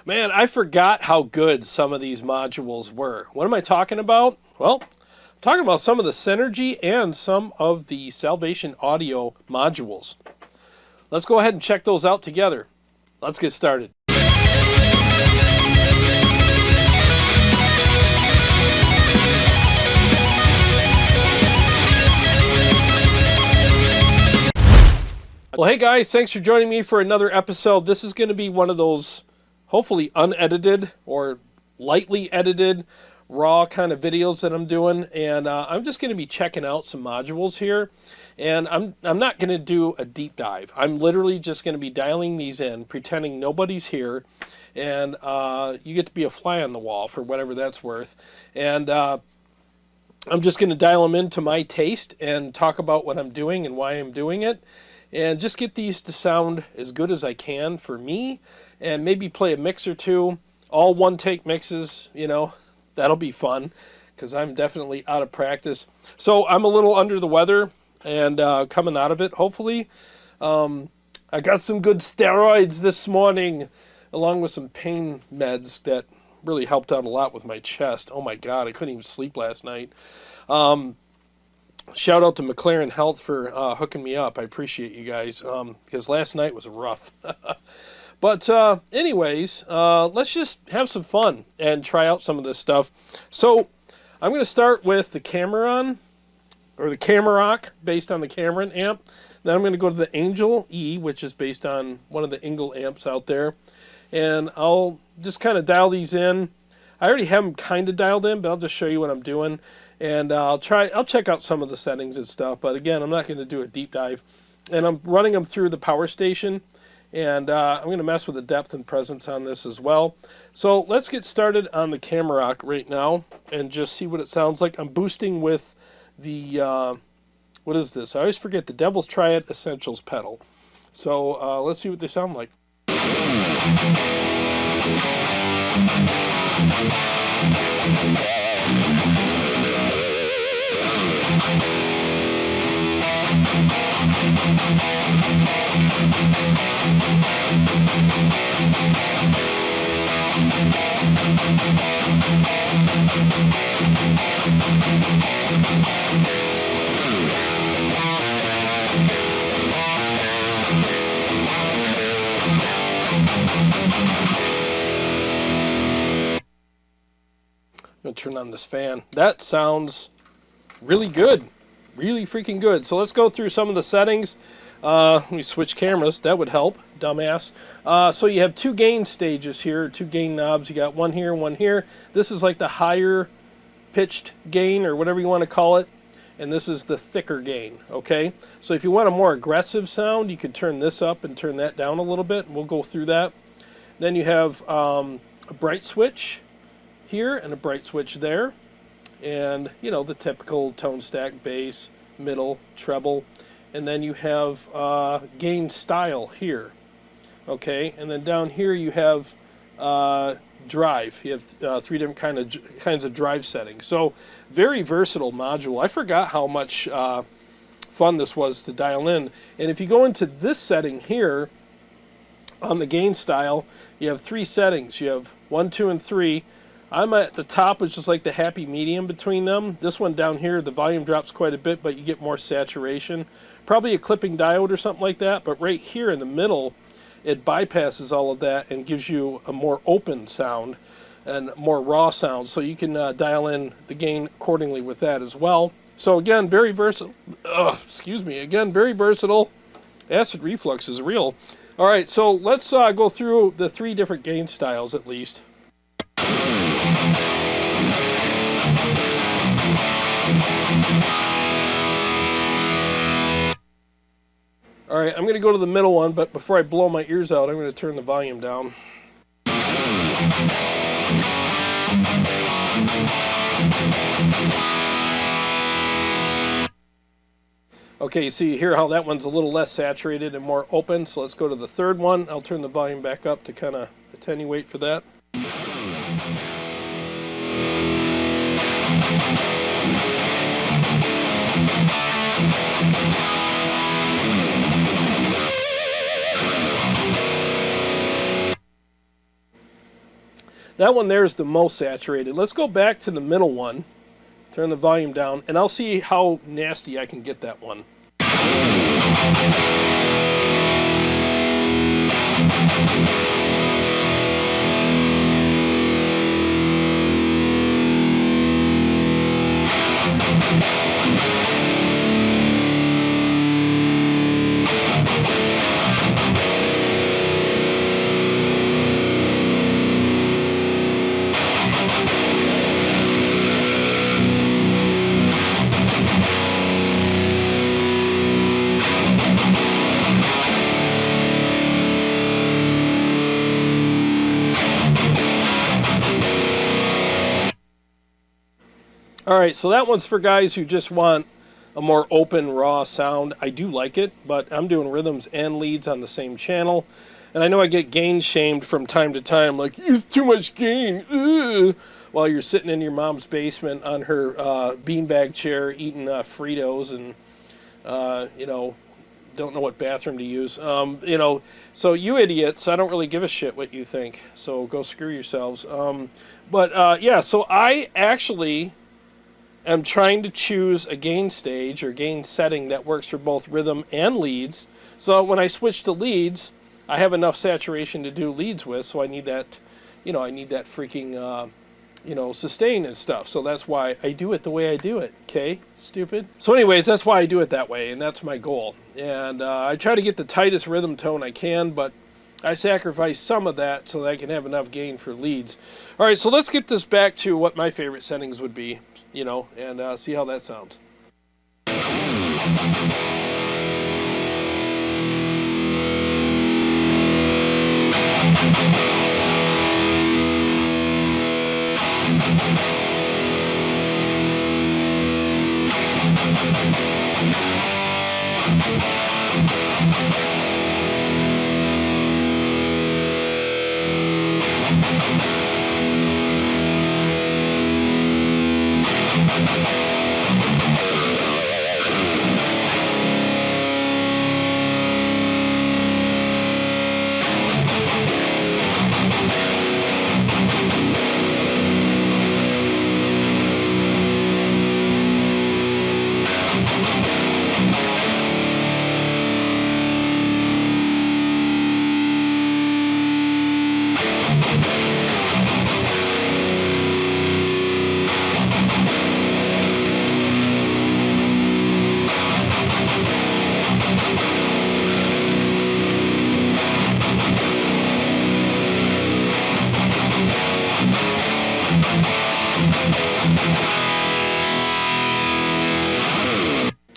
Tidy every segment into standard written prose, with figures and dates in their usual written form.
Man, I forgot how good some of these modules were. What am I talking about? Well, I'm talking about some of the Synergy and some of the Salvation Audio modules. Let's go ahead and check those out together. Let's get started. Well, hey guys, thanks for joining me for another episode. This is going to be one of those hopefully unedited or lightly edited raw kind of videos that I'm doing, and I'm just going to be checking out some modules here, and I'm not going to do a deep dive. I'm literally just going to be dialing these in, pretending nobody's here, and you get to be a fly on the wall for whatever that's worth, and I'm just going to dial them into my taste and talk about what I'm doing and why I'm doing it, and just get these to sound as good as I can for me, and maybe play a mix or two, all one-take mixes, you know. That'll be fun, because I'm definitely out of practice. So I'm a little under the weather, and coming out of it, hopefully. I got some good steroids this morning, along with some pain meds that really helped out a lot with my chest. Oh my God, I couldn't even sleep last night. Shout out to McLaren Health for hooking me up. I appreciate you guys, because last night was rough. But anyways, let's just have some fun and try out some of this stuff. So I'm going to start with the Camarok, based on the Cameron amp. Then I'm going to go to the Angel E, which is based on one of the Engel amps out there. And I'll just kind of dial these in. I already have them kind of dialed in, but I'll just show you what I'm doing. And I'll check out some of the settings and stuff. But again, I'm not going to do a deep dive. And I'm running them through the power station. And I'm going to mess with the depth and presence on this as well. So let's get started on the Camarok right now and just see what it sounds like. I'm boosting with the, what is this? I always forget, the Devil's Triad Essentials pedal. So let's see what they sound like. I'm going to turn on this fan. That sounds really good. Really freaking good. So let's go through some of the settings. Let me switch cameras. That would help, dumbass. So you have two gain stages here, two gain knobs. You got one here, one here. This is like the higher pitched gain, or whatever you want to call it. And this is the thicker gain, okay? So if you want a more aggressive sound, you could turn this up and turn that down a little bit. We'll go through that. Then you have a bright switch here and a bright switch there. And, you know, the typical tone stack, bass, middle, treble. And then you have gain style here, okay? And then down here you have drive. You have three different kinds of drive settings. So very versatile module. I forgot how much fun this was to dial in. And if you go into this setting here on the gain style, you have three settings. You have 1, 2, and 3. I'm at the top, which is like the happy medium between them. This one down here, the volume drops quite a bit, but you get more saturation. Probably a clipping diode or something like that, but right here in the middle, it bypasses all of that and gives you a more open sound and more raw sound. So you can dial in the gain accordingly with that as well. So again, very versatile. Excuse me. Again, very versatile. Acid reflux is real. All right, so let's go through the three different gain styles at least. All right, I'm going to go to the middle one, but before I blow my ears out, I'm going to turn the volume down. Okay, you see here how that one's a little less saturated and more open, so let's go to the third one. I'll turn the volume back up to kind of attenuate for that. That one there is the most saturated. Let's go back to the middle one, turn the volume down, and I'll see how nasty I can get that one. Alright, so that one's for guys who just want a more open, raw sound. I do like it, but I'm doing rhythms and leads on the same channel. And I know I get gain shamed from time to time, like, use too much gain, ugh, while you're sitting in your mom's basement on her beanbag chair eating Fritos and, you know, don't know what bathroom to use. You know, so you idiots, I don't really give a shit what you think. So go screw yourselves. Yeah, so I actually... I'm trying to choose a gain stage or gain setting that works for both rhythm and leads. So when I switch to leads, I have enough saturation to do leads with. So I need that, you know, I need that freaking, you know, sustain and stuff. So that's why I do it the way I do it. Okay, stupid. So anyways, that's why I do it that way, and that's my goal. And I try to get the tightest rhythm tone I can, but I sacrifice some of that so that I can have enough gain for leads. All right, so let's get this back to what my favorite settings would be, you know, and see how that sounds.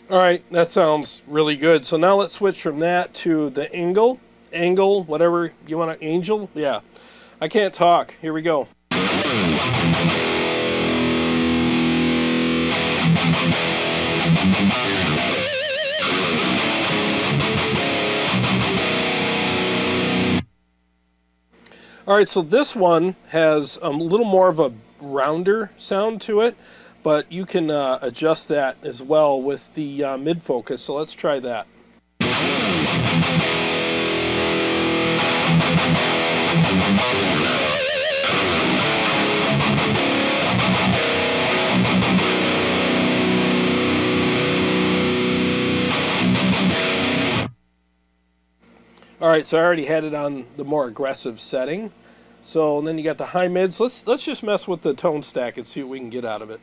Alright, that sounds really good. So now let's switch from that to the angle, whatever you want to, angel? Yeah. I can't talk. Here we go. Alright, so this one has a little more of a rounder sound to it, but you can adjust that as well with the mid-focus, so let's try that. Alright, so I already had it on the more aggressive setting. So and then you got the high mids. Let's just mess with the tone stack and see what we can get out of it.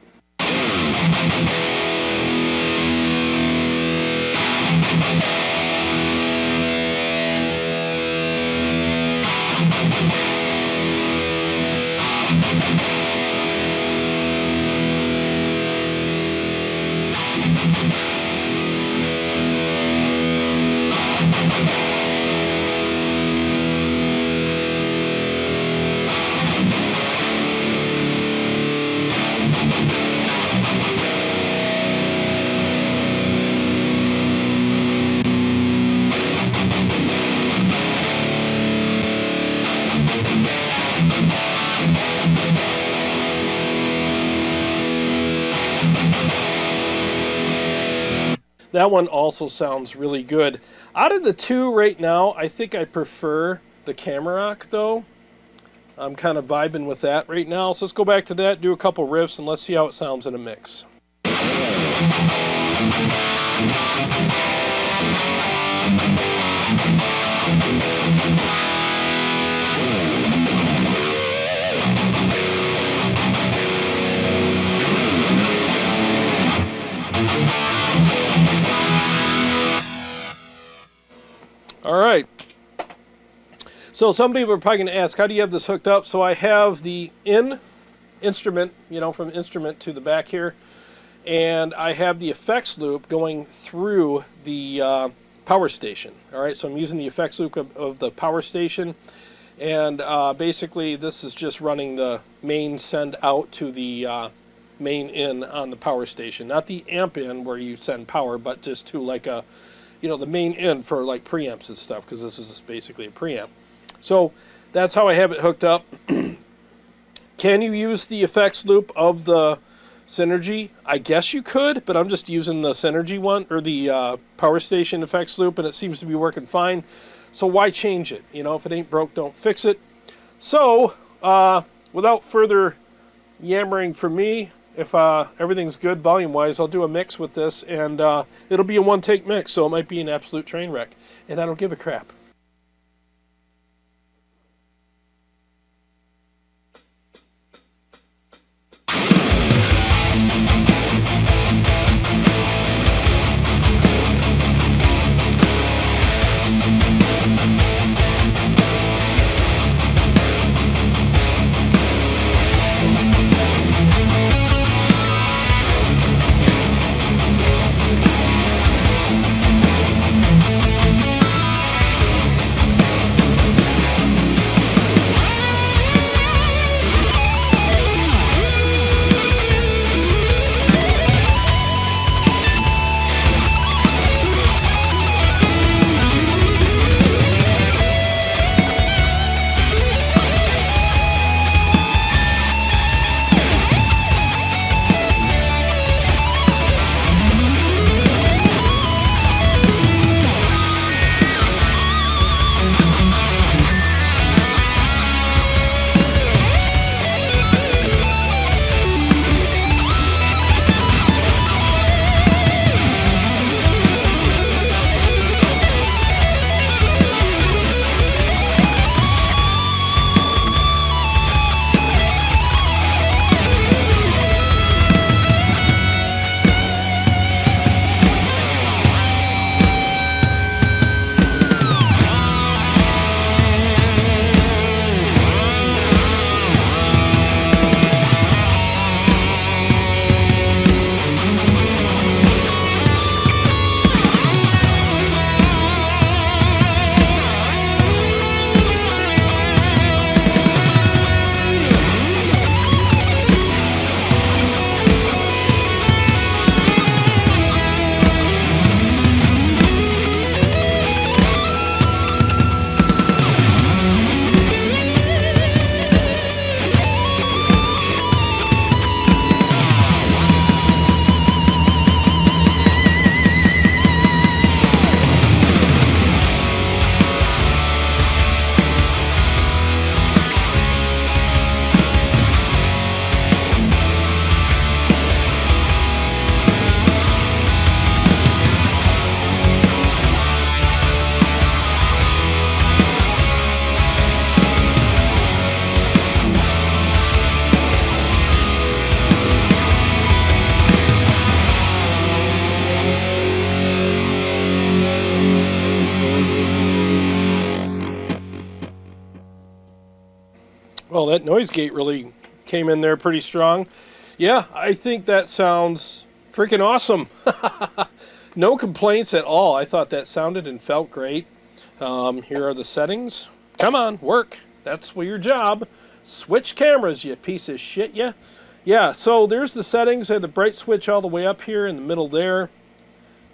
That one also sounds really good. Out of the two right now, I think I prefer the Camarok though. I'm kind of vibing with that right now. So let's go back to that, do a couple riffs, and let's see how it sounds in a mix. All right. So some people are probably going to ask, how do you have this hooked up? So I have the instrument, you know, from instrument to the back here, and I have the effects loop going through the power station. All right, so I'm using the effects loop of the power station, and basically this is just running the main send out to the main in on the power station, not the amp in where you send power, but just to like a, you know, the main in for like preamps and stuff, because this is basically a preamp. So that's how I have it hooked up. Can you use the effects loop of the Synergy? I guess you could, but I'm just using the Synergy one, or the power station effects loop, and it seems to be working fine. So why change it? You know, if it ain't broke, don't fix it. So without further yammering from me, if everything's good volume-wise, I'll do a mix with this, and it'll be a one-take mix, so it might be an absolute train wreck, and I don't give a crap. Well, that noise gate really came in there pretty strong. Yeah, I think that sounds freaking awesome. No complaints at all. I thought that sounded and felt great. Here are the settings. Come on, work. That's your job. Switch cameras, you piece of shit, yeah. Yeah, so there's the settings. I had the bright switch all the way up here in the middle there.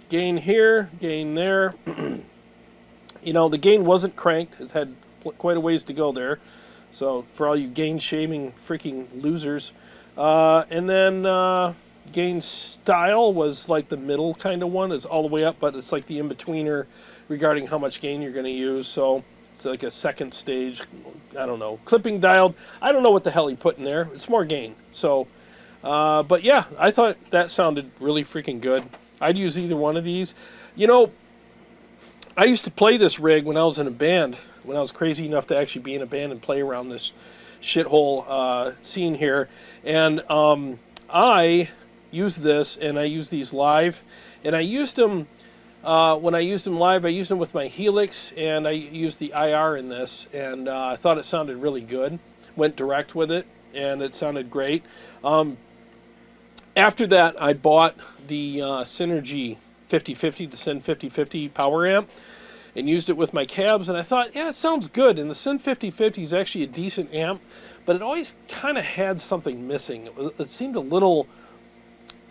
Gain here, gain there. You know, the gain wasn't cranked. It had quite a ways to go there. So for all you gain shaming freaking losers. And then gain style was like the middle kind of one. It's all the way up, but it's like the in-betweener regarding how much gain you're going to use. So It's like a second stage, I don't know, clipping dialed. I don't know what the hell he put in there. It's more gain. So, but yeah, I thought that sounded really freaking good. I'd use either one of these. You know, I used to play this rig when I was in a band, when I was crazy enough to actually be in a band and play around this shithole scene here. And I used this, and I used these live, and I used them, when I used them live, I used them with my Helix, and I used the IR in this, and I thought it sounded really good. Went direct with it, and it sounded great. After that, I bought the Synergy 5050, the Syn 5050 power amp, and used it with my cabs, and I thought, yeah, it sounds good. And the Syn 5050 is actually a decent amp, but it always kind of had something missing. It seemed a little,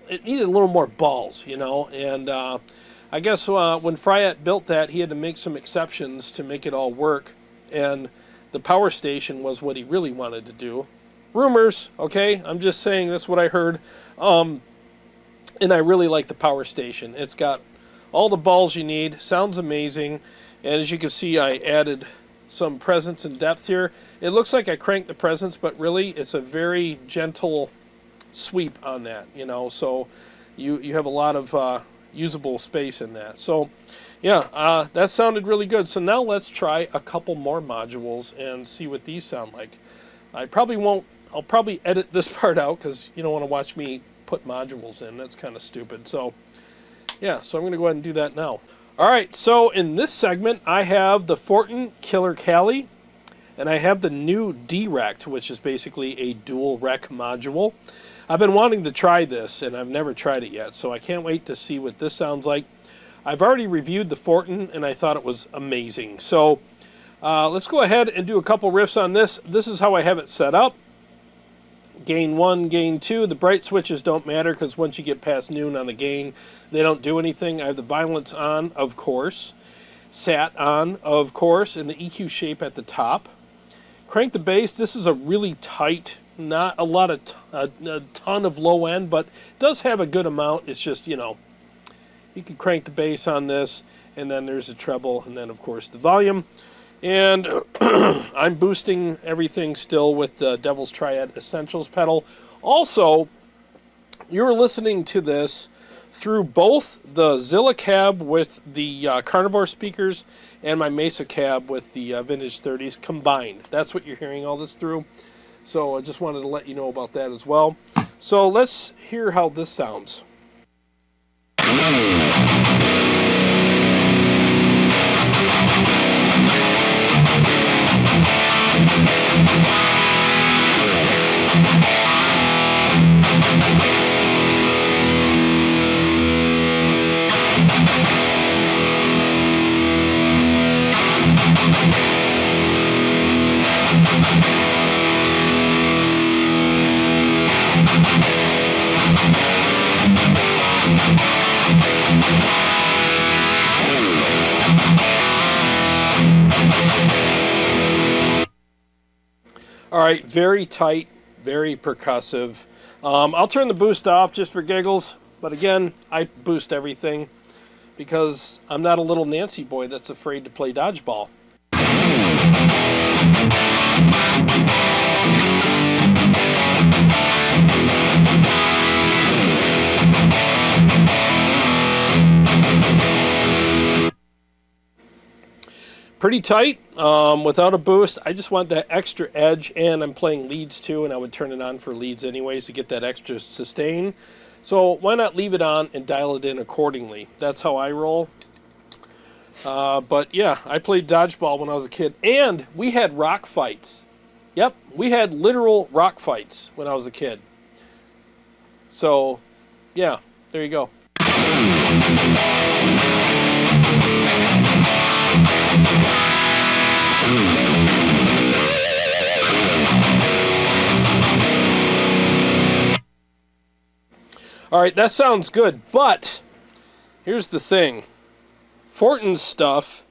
it needed a little more balls, you know. And I guess when Fryettte built that, he had to make some exceptions to make it all work, and the power station was what he really wanted to do. Rumors, okay? I'm just saying that's what I heard. And I really like the power station. It's got all the balls you need. Sounds amazing. And as you can see, I added some presence and depth here. It looks like I cranked the presence, but really it's a very gentle sweep on that, you know. So you have a lot of usable space in that. So yeah, that sounded really good. So now let's try a couple more modules and see what these sound like. I probably won't, I'll probably edit this part out because you don't want to watch me put modules in. That's kind of stupid. So yeah, so I'm going to go ahead and do that now. All right, so in this segment, I have the Forton Killer Cali, and I have the new D-Rect, which is basically a dual rec module. I've been wanting to try this, and I've never tried it yet, so I can't wait to see what this sounds like. I've already reviewed the Forton, and I thought it was amazing. So let's go ahead and do a couple riffs on this. This is how I have it set up. Gain 1, gain 2. The bright switches don't matter because once you get past noon on the gain, they don't do anything. I have the violence on, of course. Sat on, of course, and the EQ shape at the top. Crank the bass. This is a really tight, not a lot of a ton of low end, but does have a good amount. It's just, you know, you can crank the bass on this, and then there's the treble, and then, of course, the volume. And I'm boosting everything still with the Devil's Triad Essentials pedal. Also, you're listening to this through both the Zilla cab with the Karnivore speakers and my Mesa cab with the Vintage 30s combined. That's what you're hearing all this through. So I just wanted to let you know about that as well. So let's hear how this sounds. All right, very tight, very percussive. I'll turn the boost off just for giggles, but again, I boost everything because I'm not a little Nancy boy that's afraid to play dodgeball. Pretty tight, without a boost. I just want that extra edge, and I'm playing leads too, and I would turn it on for leads anyways to get that extra sustain. So why not leave it on and dial it in accordingly? That's how I roll. But yeah, I played dodgeball when I was a kid, and we had rock fights. Yep, we had literal rock fights when I was a kid. So yeah, there you go. All right, that sounds good, but here's the thing. Forton's stuff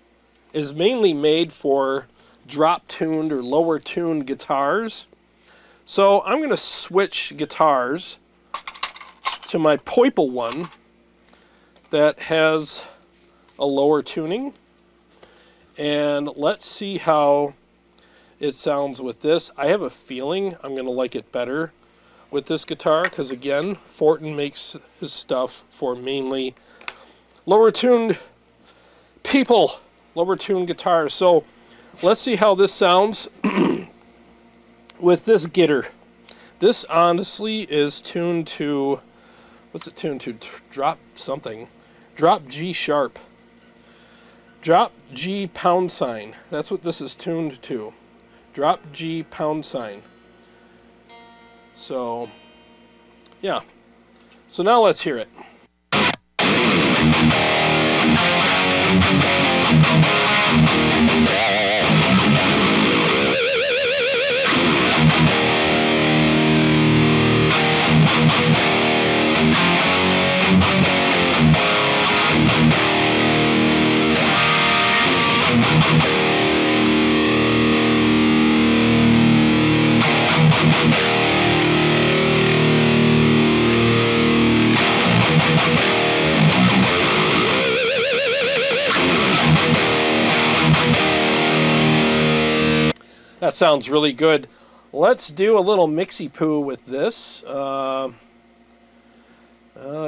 is mainly made for drop-tuned or lower-tuned guitars. So I'm going to switch guitars to my Poiple one that has a lower tuning. And let's see how it sounds with this. I have a feeling I'm going to like it better with this guitar because, again, Forton makes his stuff for mainly lower tuned people, lower tuned guitars. So let's see how this sounds with this gitter. This honestly is tuned to, what's it tuned to? Drop something. Drop G sharp. Drop G pound sign. That's what this is tuned to. Drop G pound sign. So, yeah. So now let's hear it. That sounds really good. Let's do a little mixy poo with this. I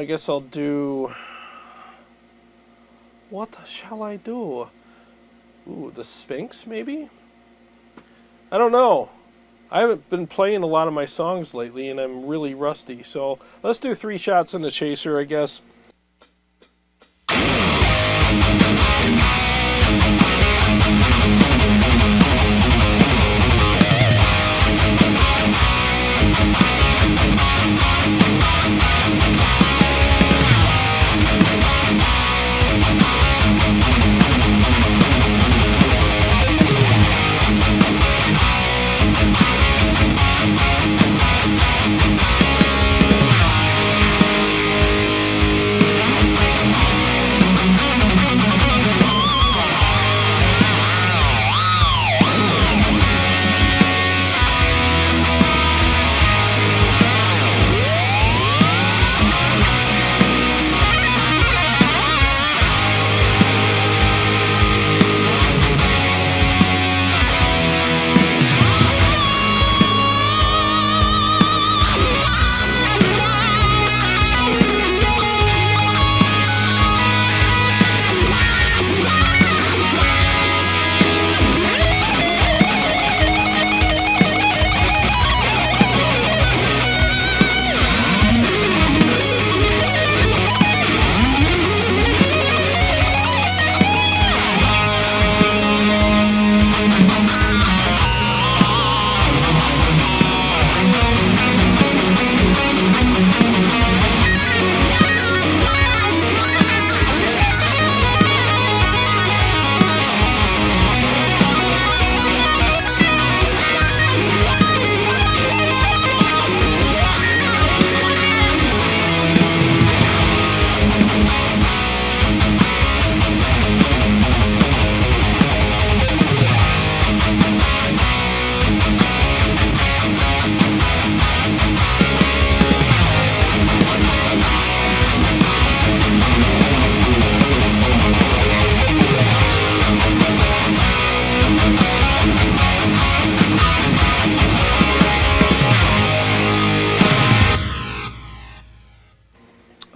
guess I'll do... What shall I do? Ooh, the Sphinx, maybe? I don't know. I haven't been playing a lot of my songs lately, and I'm really rusty. So let's do 3 shots in the chaser, I guess.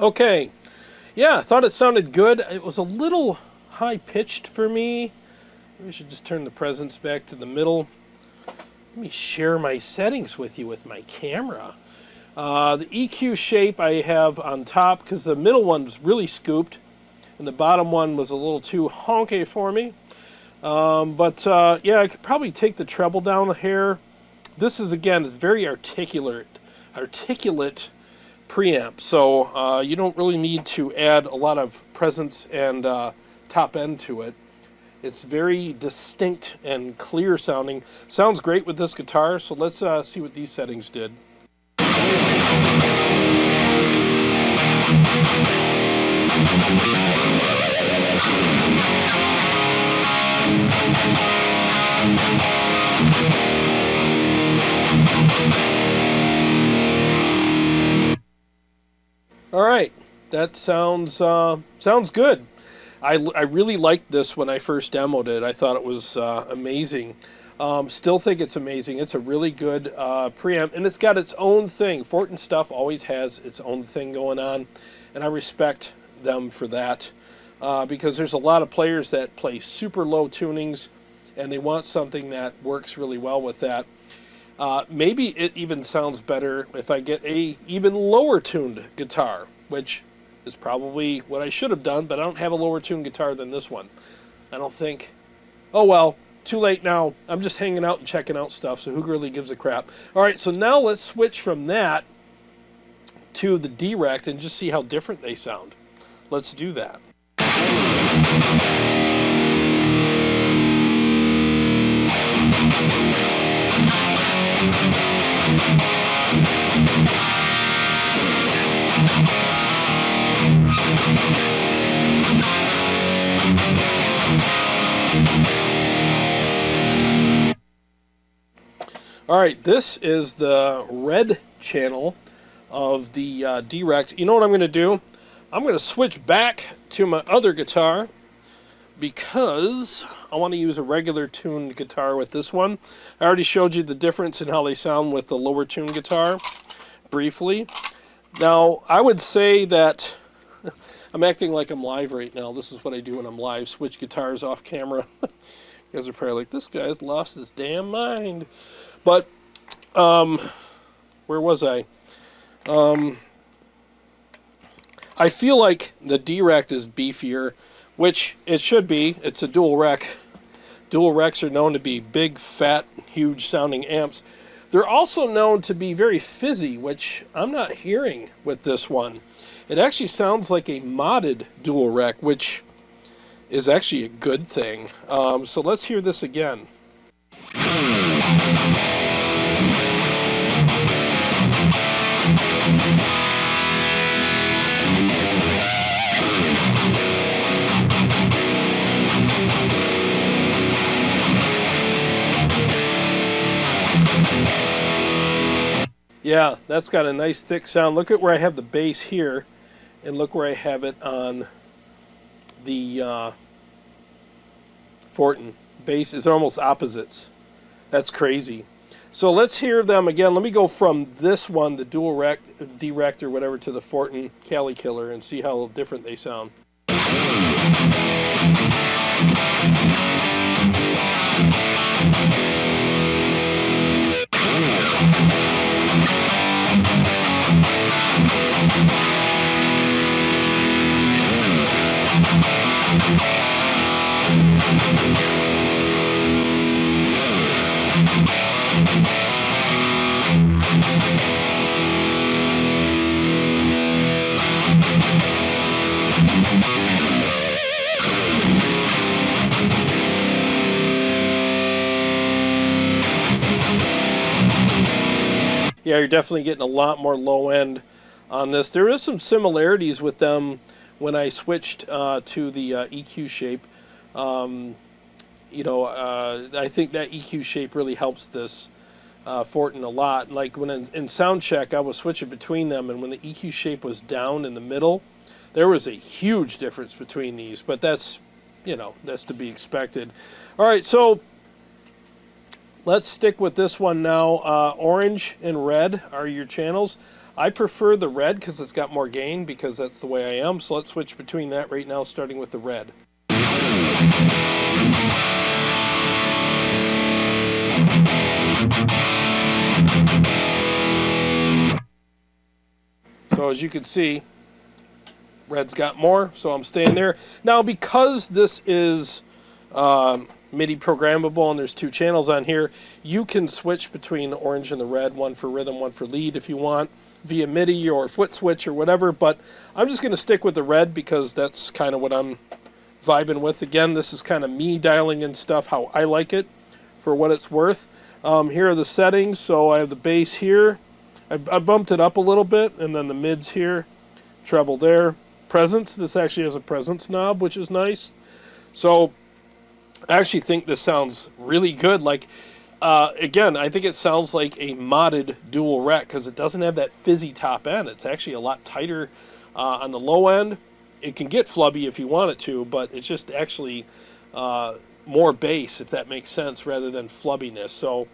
Okay, yeah, I thought it sounded good. It was a little high-pitched for me. Maybe I should just turn the presence back to the middle. Let me share my settings with you with my camera. The EQ shape I have on top, because the middle one was really scooped, and the bottom one was a little too honky for me. Yeah, I could probably take the treble down a hair. This is, again, is very articulate preamp, so you don't really need to add a lot of presence and top end to it. It's very distinct and clear sounding. Sounds great with this guitar, so let's see what these settings did. All right, that sounds good. I really liked this when I first demoed it. I thought it was amazing. Still think it's amazing. It's a really good preamp, and it's got its own thing. Forton stuff always has its own thing going on, and I respect them for that because there's a lot of players that play super low tunings, and they want something that works really well with that. Maybe it even sounds better if I get a even lower tuned guitar, which is probably what I should have done, but I don't have a lower tuned guitar than this one. I don't think. Oh well, too late now. I'm just hanging out and checking out stuff, so who really gives a crap? All right, so now let's switch from that to the D-Rect and just see how different they sound. Let's do that. All right, this is the red channel of the D-Rect. You know what I'm going to do? I'm going to switch back to my other guitar because I want to use a regular tuned guitar with this one. I already showed you the difference in how they sound with the lower tuned guitar briefly. Now, I would say that I'm acting like I'm live right now. This is what I do when I'm live, switch guitars off camera. You guys are probably like, this guy's lost his damn mind. But, where was I? I feel like the D-Rect is beefier, which it should be. It's a dual rec. Dual recs are known to be big, fat, huge sounding amps. They're also known to be very fizzy, which I'm not hearing with this one. It actually sounds like a modded dual rec, which is actually a good thing. So let's hear this again. Yeah, that's got a nice thick sound. Look at where I have the bass here, and look where I have it on the Forton. Bass is almost opposites. That's crazy. So let's hear them again. Let me go from this one, the dual rec, D-Rect or whatever, to the Forton Cali Killer and see how different they sound. Yeah, you're definitely getting a lot more low end on this. There is some similarities with them when I switched to the EQ shape. You know, I think that EQ shape really helps this Forton a lot. Like when in sound check, I was switching between them, and when the EQ shape was down in the middle, there was a huge difference between these. But that's, you know, that's to be expected. All right, so let's stick with this one now. Orange and red are your channels. I prefer the red because it's got more gain, because that's the way I am. So let's switch between that right now, starting with the red. So as you can see, red's got more, so I'm staying there. Now, because this is MIDI programmable and there's two channels on here, you can switch between the orange and the red, one for rhythm, one for lead if you want, via MIDI or foot switch or whatever, but I'm just going to stick with the red because that's kind of what I'm vibing with. Again, this is kind of me dialing in stuff how I like it for what it's worth. Here are the settings. So I have the bass here. I bumped it up a little bit, and then the mids here, treble there. Presence, this actually has a presence knob, which is nice. So I actually think this sounds really good. Like, again, I think it sounds like a modded dual rec because it doesn't have that fizzy top end. It's actually a lot tighter on the low end. it can get flubby if you want it to, but it's just actually more bass, if that makes sense, rather than flubbiness. So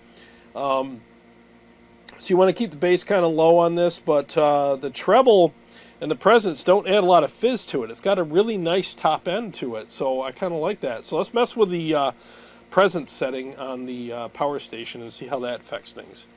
so you want to keep the bass kind of low on this, but the treble and the presence don't add a lot of fizz to it. It's got a really nice top end to it, so I kind of like that. So let's mess with the presence setting on the power station and see how that affects things.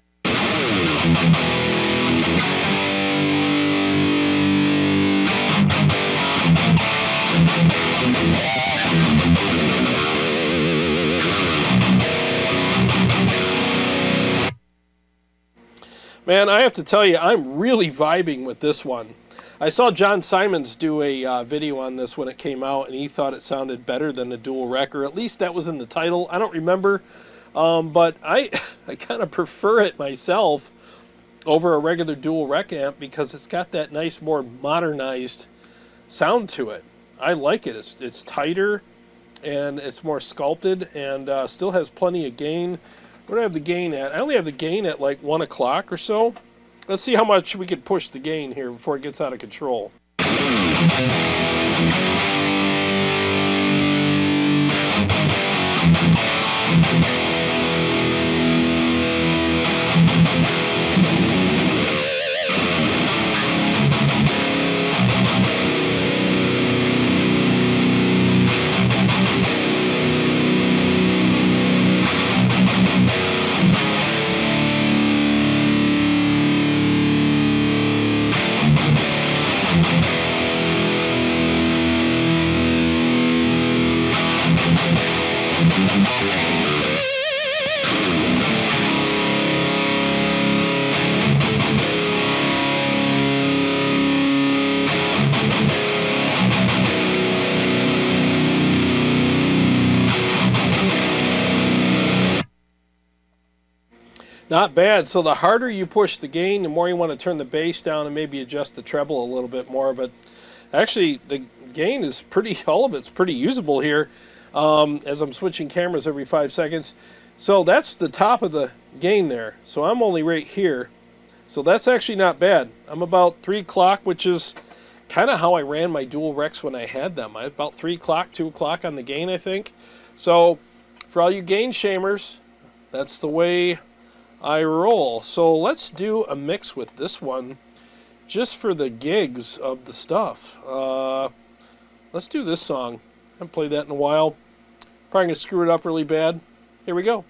Man, I have to tell you, I'm really vibing with this one. I saw John Simons do a video on this when it came out, and he thought it sounded better than the dual rec, or at least that was in the title. I don't remember, but I kind of prefer it myself over a regular dual rec amp because it's got that nice, more modernized sound to it. I like it. It's tighter, and it's more sculpted, and still has plenty of gain. What do I have the gain at? I only have the gain at like 1 o'clock or so. Let's see how much we could push the gain here before it gets out of control. Not bad. So the harder you push the gain, the more you want to turn the bass down and maybe adjust the treble a little bit more. But actually, the gain is pretty, all of it's pretty usable here as I'm switching cameras every 5 seconds. So that's the top of the gain there. So I'm only right here. So that's actually not bad. I'm about 3 o'clock, which is kind of how I ran my dual recs when I had them. I about 3 o'clock, 2 o'clock on the gain, I think. So for all you gain shamers, that's the way I roll. So let's do a mix with this one just for the gigs of the stuff. Let's do this song. I haven't played that in a while. Probably going to screw it up really bad. Here we go.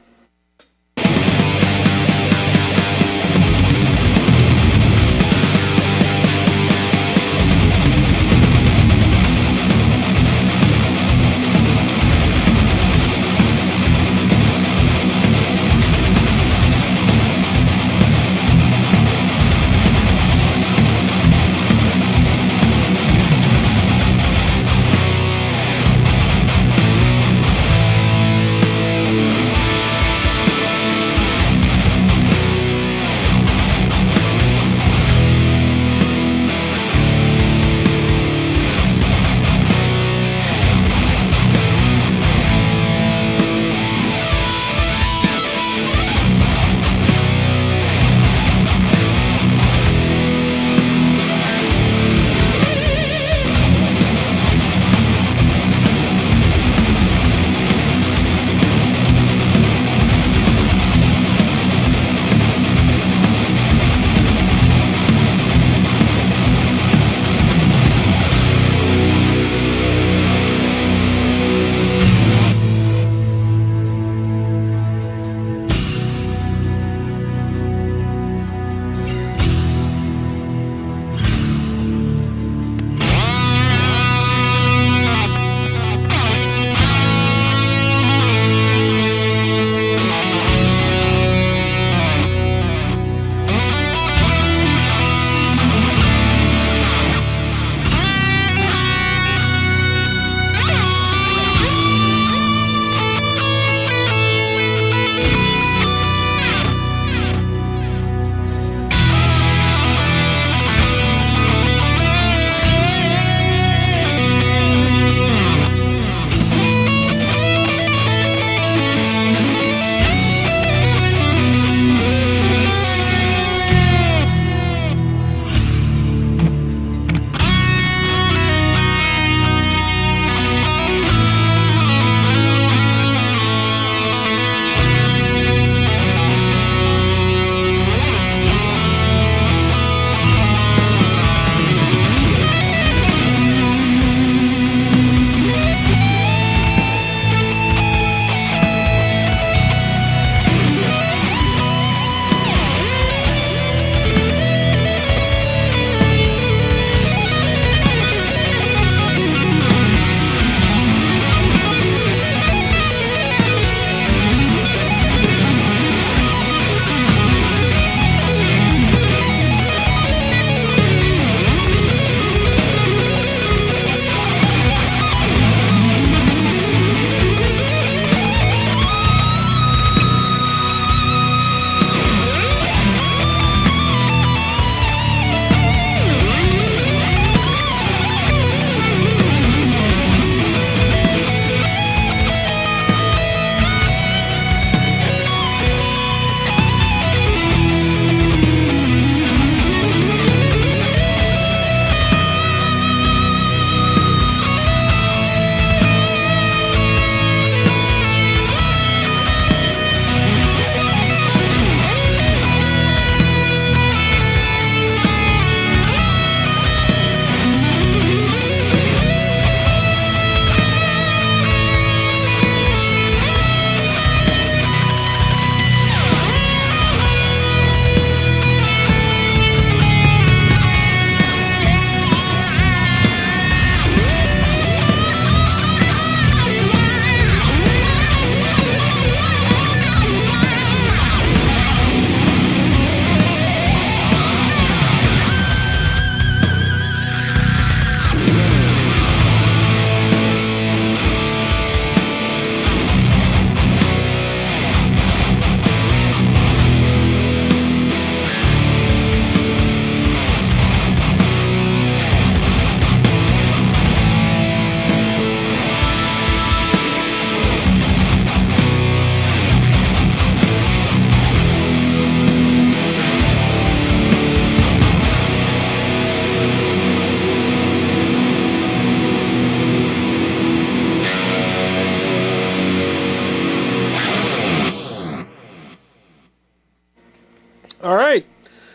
right.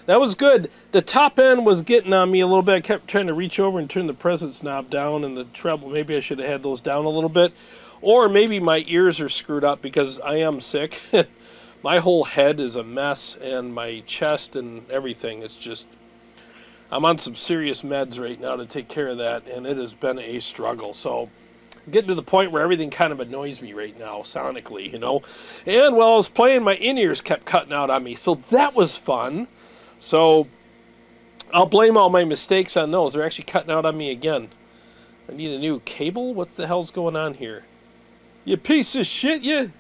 That was good. The top end was getting on me a little bit. I kept trying to reach over and turn the presence knob down and the treble. Maybe I should have had those down a little bit. Or maybe my ears are screwed up because I am sick. My whole head is a mess and my chest and everything. It's just, I'm on some serious meds right now to take care of that, and it has been a struggle. So I'm getting to the point where everything kind of annoys me right now, sonically, you know. And while I was playing, my in-ears kept cutting out on me. So that was fun. So I'll blame all my mistakes on those. They're actually cutting out on me again. I need a new cable? What the hell's going on here? You piece of shit, you!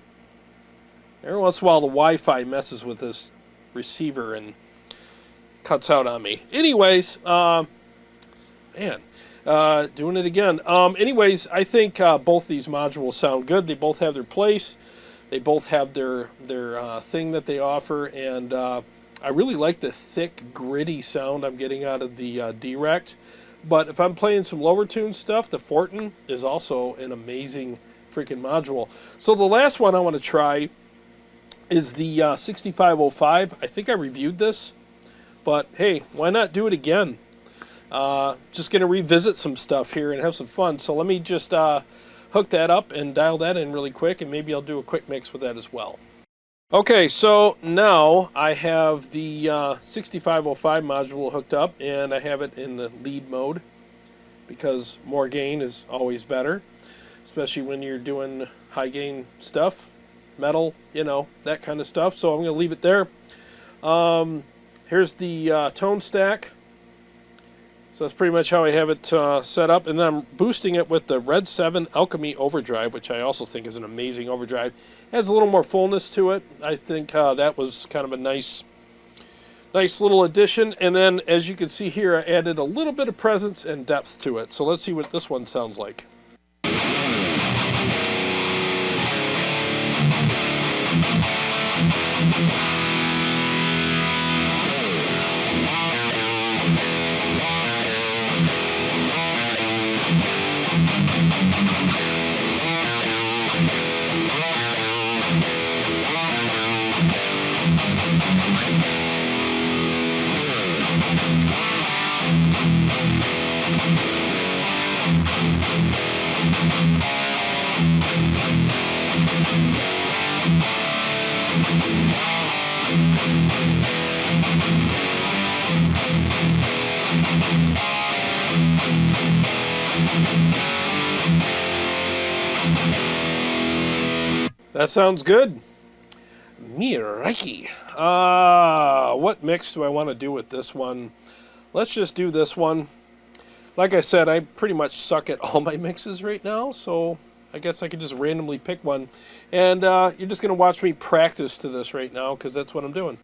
Every once in a while the Wi-Fi messes with this receiver and cuts out on me. Anyways, doing it again. Anyways, I think both these modules sound good. They both have their place. They both have their thing that they offer, and I really like the thick, gritty sound I'm getting out of the D-Rect. But if I'm playing some lower tune stuff, the Forton is also an amazing freaking module. So the last one I want to try is the 6505. I think I reviewed this, but hey, why not do it again? Just going to revisit some stuff here and have some fun. So let me just hook that up and dial that in really quick, and maybe I'll do a quick mix with that as well. Okay, so now I have the 6505 module hooked up, and I have it in the lead mode because more gain is always better, especially when you're doing high gain stuff, metal, you know, that kind of stuff. So I'm going to leave it there. Here's the tone stack. So that's pretty much how I have it set up. And then I'm boosting it with the Red 7 Alchemy Overdrive, which I also think is an amazing overdrive. It has a little more fullness to it. I think that was kind of a nice little addition. And then, as you can see here, I added a little bit of presence and depth to it. So let's see what this one sounds like. That sounds good. Miraki. What mix do I want to do with this one? Let's just do this one. Like I said, I pretty much suck at all my mixes right now, so I guess I could just randomly pick one. And you're just going to watch me practice to this right now, because that's what I'm doing.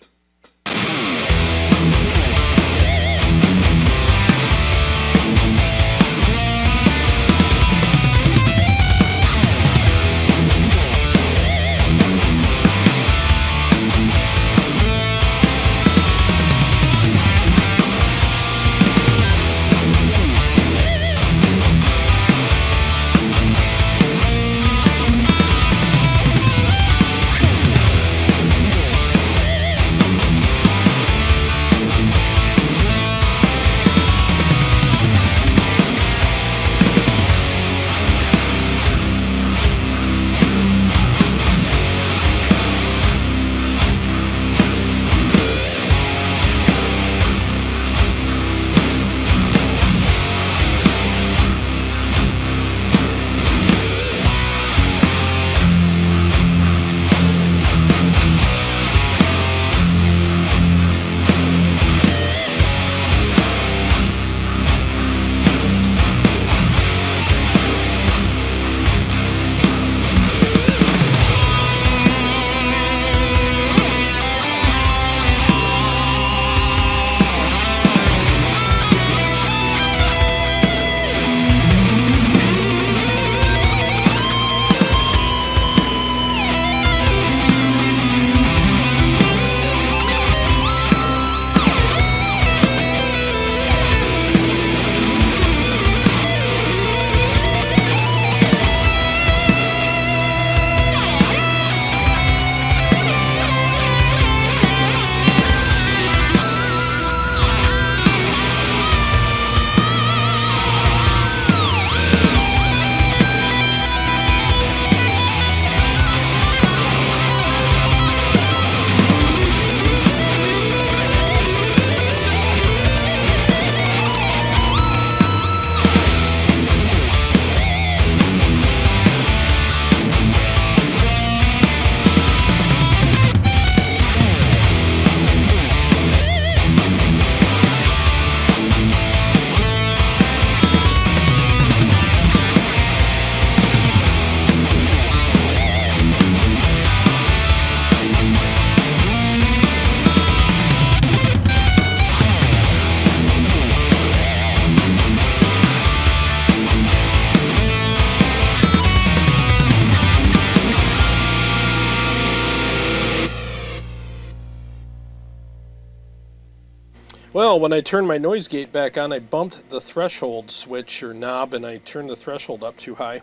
Well, when I turned my noise gate back on, I bumped the threshold switch or knob, and I turned the threshold up too high.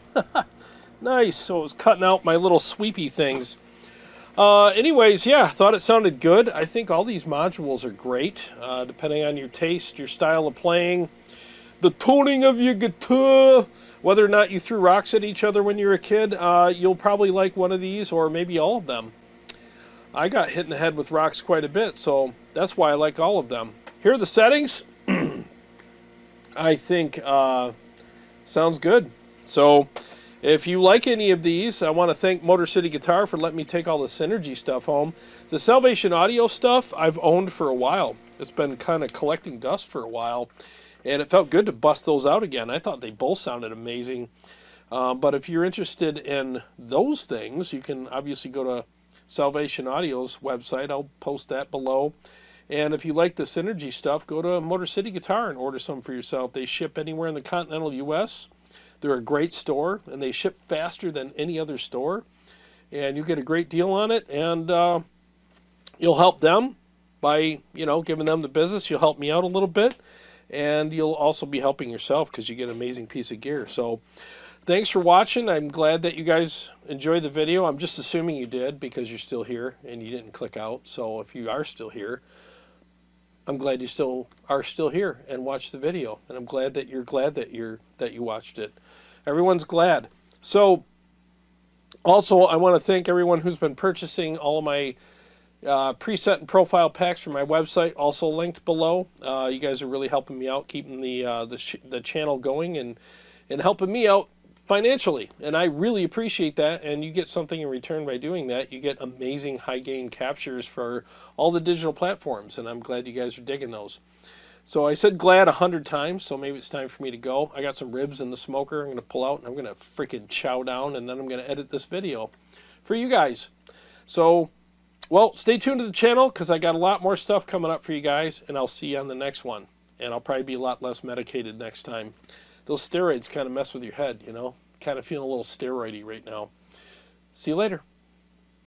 Nice. So it was cutting out my little sweepy things. Anyways, yeah, thought it sounded good. I think all these modules are great, depending on your taste, your style of playing, the toning of your guitar, whether or not you threw rocks at each other when you were a kid. You'll probably like one of these, or maybe all of them. I got hit in the head with rocks quite a bit, so that's why I like all of them. Here are the settings. I think sounds good. So if you like any of these, I want to thank Motor City Guitar for letting me take all the Synergy stuff home. The Salvation Audio stuff I've owned for a while. It's been kind of collecting dust for a while, and it felt good to bust those out again. I thought they both sounded amazing. But if you're interested in those things, you can obviously go to Salvation Audio's website. I'll post that below. And if you like the Synergy stuff, go to Motor City Guitar and order some for yourself. They ship anywhere in the continental U.S. They're a great store, and they ship faster than any other store. And you get a great deal on it, and you'll help them by, giving them the business. You'll help me out a little bit, and you'll also be helping yourself because you get an amazing piece of gear. So thanks for watching. I'm glad that you guys enjoyed the video. I'm just assuming you did because you're still here and you didn't click out. So if you are still here, I'm glad you are still here and watched the video, and I'm glad that you're glad that you watched it. Everyone's glad. So also, I want to thank everyone who's been purchasing all of my preset and profile packs from my website, also linked below. You guys are really helping me out, keeping the channel going, and helping me out financially, and I really appreciate that. And you get something in return by doing that. You get amazing high gain captures for all the digital platforms, and I'm glad you guys are digging those. So I said glad 100 times, so maybe it's time for me to go. I got some ribs in the smoker I'm going to pull out, and I'm going to freaking chow down, and then I'm going to edit this video for you guys. So, well, stay tuned to the channel because I got a lot more stuff coming up for you guys, and I'll see you on the next one. And I'll probably be a lot less medicated next time. Those steroids kind of mess with your head, Kind of feeling a little steroidy right now. See you later.